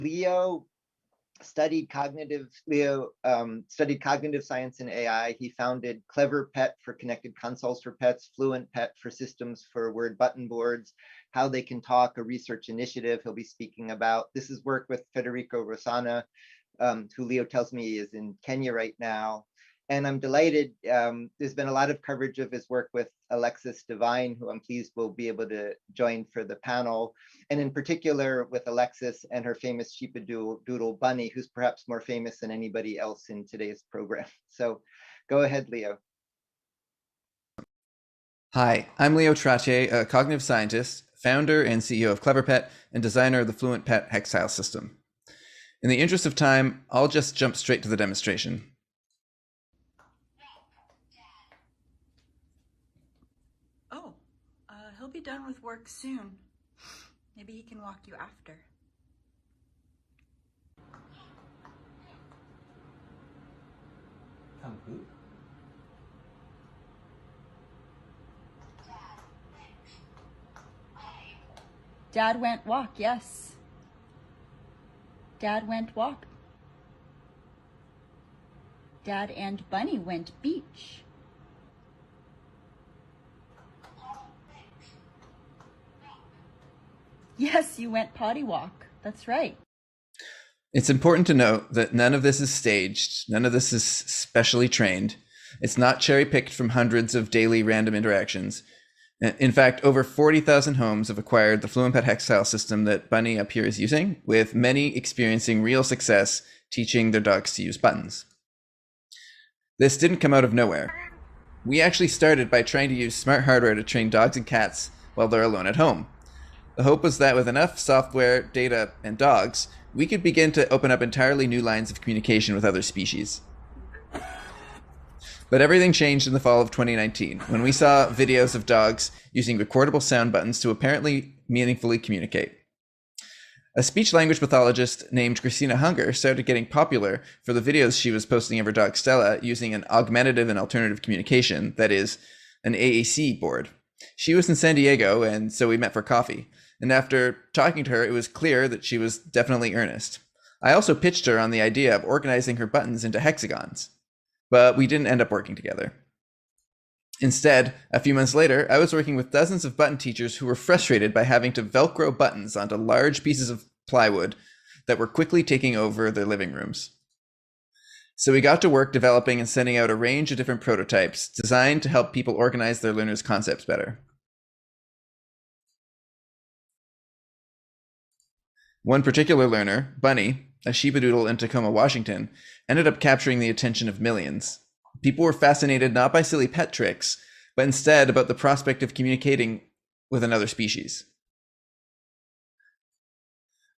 Leo studied cognitive science and AI. He founded Clever Pet for connected consoles for pets, Fluent Pet for systems for word button boards, How They Can Talk, a research initiative he'll be speaking about. This is work with Federico Rosana, who Leo tells me is in Kenya right now. And I'm delighted. There's been a lot of coverage of his work with Alexis Devine, who I'm pleased will be able to join for the panel. And in particular with Alexis and her famous Sheepadoodle bunny, who's perhaps more famous than anybody else in today's program. So go ahead, Leo. Hi, I'm Leo Trottier, a cognitive scientist, founder and CEO of CleverPet, and designer of the Fluent Pet Hextile system. In the interest of time, I'll just jump straight to the demonstration. Oh, he'll be done with work soon. Maybe he can walk you after. Dad went walk, yes. Dad went walk. Dad and Bunny went beach. Yes, you went potty walk. That's right. It's important to note that none of this is staged. None of this is specially trained. It's not cherry-picked from hundreds of daily random interactions. In fact, over 40,000 homes have acquired the Fluent Pet Hextile system that Bunny up here is using, with many experiencing real success teaching their dogs to use buttons. This didn't come out of nowhere. We actually started by trying to use smart hardware to train dogs and cats while they're alone at home. The hope was that with enough software, data, and dogs, we could begin to open up entirely new lines of communication with other species. But everything changed in the fall of 2019 when we saw videos of dogs using recordable sound buttons to apparently meaningfully communicate. A speech-language pathologist named Christina Hunger started getting popular for the videos she was posting of her dog Stella using an augmentative and alternative communication, that is, an AAC board. She was in San Diego, and so we met for coffee. And after talking to her, it was clear that she was definitely earnest. I also pitched her on the idea of organizing her buttons into hexagons, but we didn't end up working together. Instead, a few months later, I was working with dozens of button teachers who were frustrated by having to Velcro buttons onto large pieces of plywood that were quickly taking over their living rooms. So we got to work developing and sending out a range of different prototypes designed to help people organize their learners' concepts better. One particular learner, Bunny, a Sheepadoodle in Tacoma, Washington, ended up capturing the attention of millions. People were fascinated not by silly pet tricks, but instead about the prospect of communicating with another species.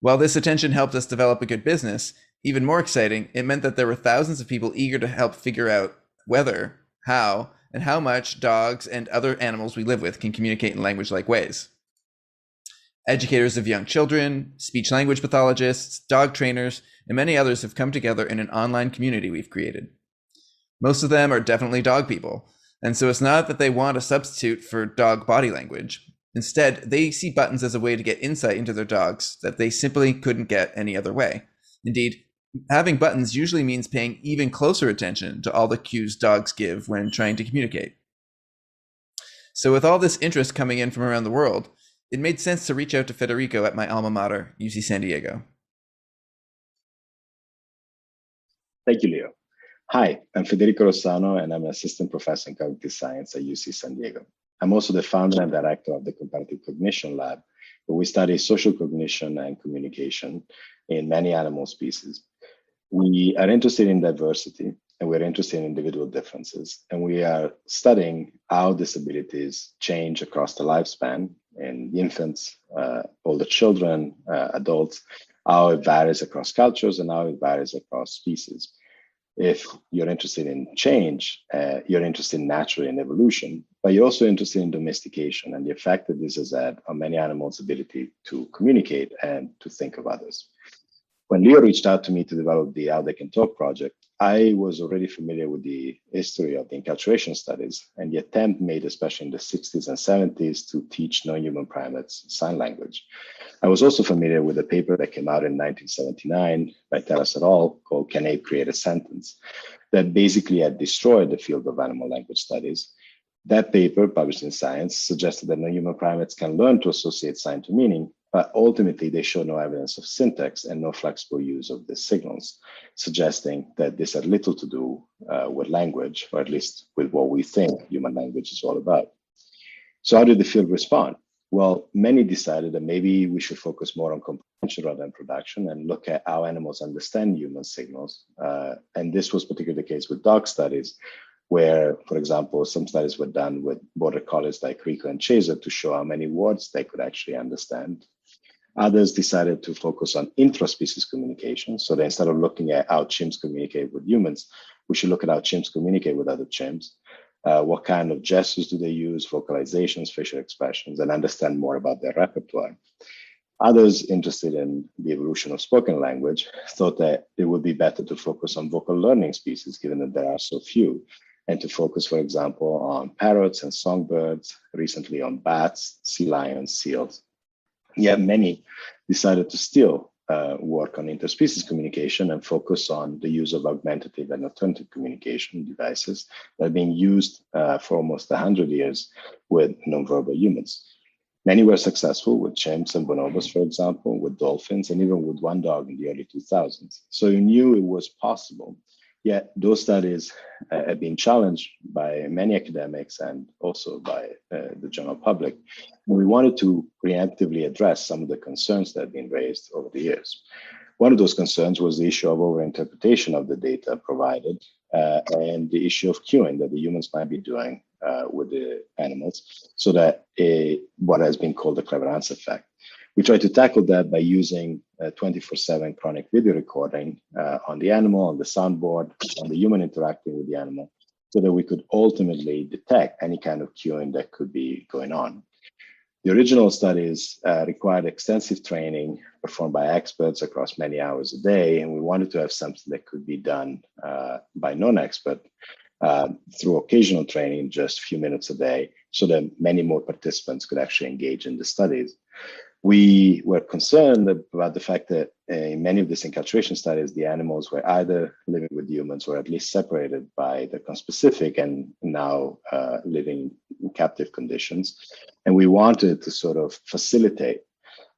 While this attention helped us develop a good business, even more exciting, it meant that there were thousands of people eager to help figure out whether, how, and how much dogs and other animals we live with can communicate in language-like ways. Educators of young children, speech-language pathologists, dog trainers, and many others have come together in an online community we've created. Most of them are definitely dog people, and so it's not that they want a substitute for dog body language. Instead, they see buttons as a way to get insight into their dogs that they simply couldn't get any other way. Indeed, having buttons usually means paying even closer attention to all the cues dogs give when trying to communicate. So with all this interest coming in from around the world, it made sense to reach out to Federico at my alma mater, UC San Diego. Thank you, Leo. Hi, I'm Federico Rossano, and I'm an assistant professor in cognitive science at UC San Diego. I'm also the founder and director of the Comparative Cognition Lab, where we study social cognition and communication in many animal species. We are interested in diversity, and we're interested in individual differences, and we are studying how disabilities change across the lifespan in infants, older children, adults, how it varies across cultures and how it varies across species. If you're interested in change, you're interested naturally in evolution, but you're also interested in domestication and the effect that this has had on many animals' ability to communicate and to think of others. When Leo reached out to me to develop the How They Can Talk project, I was already familiar with the history of the enculturation studies and the attempt made, especially in the 60s and 70s, to teach non-human primates sign language. I was also familiar with a paper that came out in 1979 by Terrace et al. Called Can Ape Create a Sentence? That basically had destroyed the field of animal language studies. That paper, published in Science, suggested that non-human primates can learn to associate sign to meaning, but ultimately they show no evidence of syntax and no flexible use of the signals, suggesting that this had little to do with language, or at least with what we think human language is all about. So how did the field respond? Well, many decided that maybe we should focus more on comprehension rather than production and look at how animals understand human signals. And this was particularly the case with dog studies, where, for example, some studies were done with border collies like Rico and Chaser to show how many words they could actually understand. Others decided to focus on intraspecies communication. So that instead of looking at how chimps communicate with humans, we should look at how chimps communicate with other chimps. What kind of gestures do they use, vocalizations, facial expressions, and understand more about their repertoire. Others interested in the evolution of spoken language thought that it would be better to focus on vocal learning species, given that there are so few, and to focus, for example, on parrots and songbirds, recently on bats, sea lions, seals. Yet many decided to still work on interspecies communication and focus on the use of augmentative and alternative communication devices that have been used for almost 100 years with nonverbal humans. Many were successful with chimps and bonobos, for example, with dolphins, and even with one dog in the early 2000s. So you knew it was possible. Yet those studies have been challenged by many academics and also by the general public. And we wanted to preemptively address some of the concerns that have been raised over the years. One of those concerns was the issue of overinterpretation of the data provided and the issue of cueing that the humans might be doing with the animals, so that what has been called the cleverance effect. We try to tackle that by using 24/7 chronic video recording on the animal, on the soundboard, on the human interacting with the animal, so that we could ultimately detect any kind of cueing that could be going on. The original studies required extensive training performed by experts across many hours a day, and we wanted to have something that could be done by non-expert through occasional training, just a few minutes a day, so that many more participants could actually engage in the studies. We were concerned about the fact that in many of these enculturation studies, the animals were either living with humans or at least separated by the conspecific and now living in captive conditions. And we wanted to sort of facilitate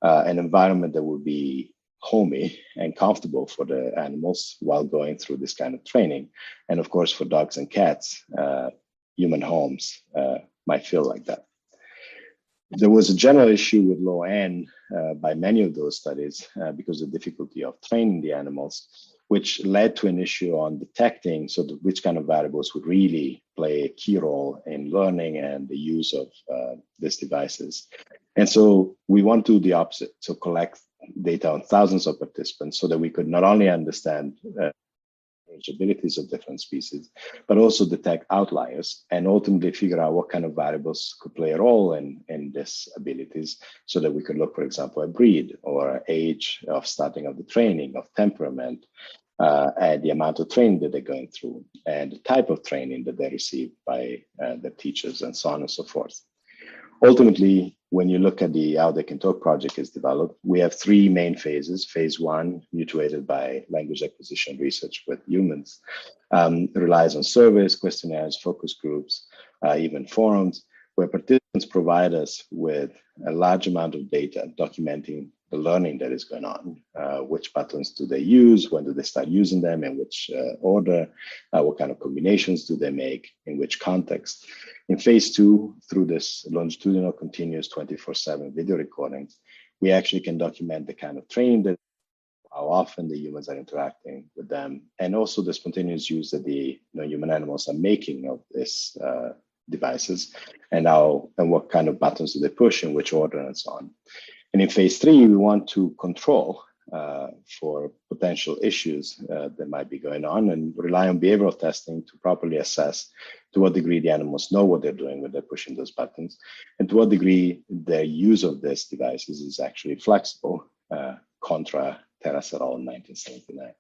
an environment that would be homey and comfortable for the animals while going through this kind of training. And of course, for dogs and cats, human homes might feel like that. There was a general issue with low N by many of those studies because of the difficulty of training the animals, which led to an issue on detecting which kind of variables would really play a key role in learning and the use of these devices. And so we want to do the opposite, so collect data on thousands of participants so that we could not only understand abilities of different species, but also detect outliers and ultimately figure out what kind of variables could play a role in these abilities so that we could look, for example, at breed or age of starting of the training, of temperament, and the amount of training that they're going through and the type of training that they receive by their teachers and so on and so forth. Ultimately, when you look at the How They Can Talk project is developed, we have three main phases. Phase one, mutuated by language acquisition research with humans, relies on surveys, questionnaires, focus groups, even forums, where participants provide us with a large amount of data documenting the learning that is going on. Which buttons do they use? When do they start using them? In which order? What kind of combinations do they make? In which context? In phase two, through this longitudinal continuous 24/7 video recordings, we actually can document the kind of training that, how often the humans are interacting with them, and also the spontaneous use that the non-human animals are making of these devices, and what kind of buttons do they push, in which order, and so on. And in phase three, we want to control for potential issues that might be going on and rely on behavioral testing to properly assess to what degree the animals know what they're doing when they're pushing those buttons, and to what degree their use of these devices is actually flexible, contra Terrace et al. in 1979.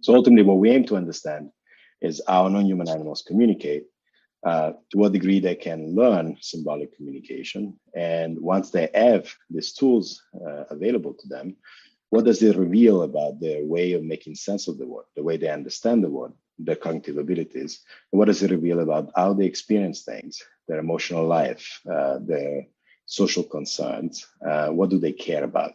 So ultimately, what we aim to understand is how non-human animals communicate, to what degree they can learn symbolic communication, and once they have these tools available to them, what does it reveal about their way of making sense of the world, the way they understand the world, their cognitive abilities, and what does it reveal about how they experience things, their emotional life, their social concerns, what do they care about?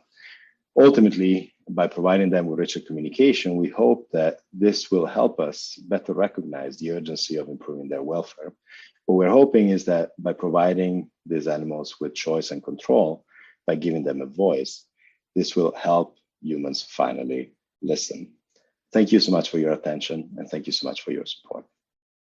Ultimately, by providing them with richer communication, we hope that this will help us better recognize the urgency of improving their welfare. What we're hoping is that by providing these animals with choice and control, by giving them a voice, this will help humans finally listen. Thank you so much for your attention, and thank you so much for your support.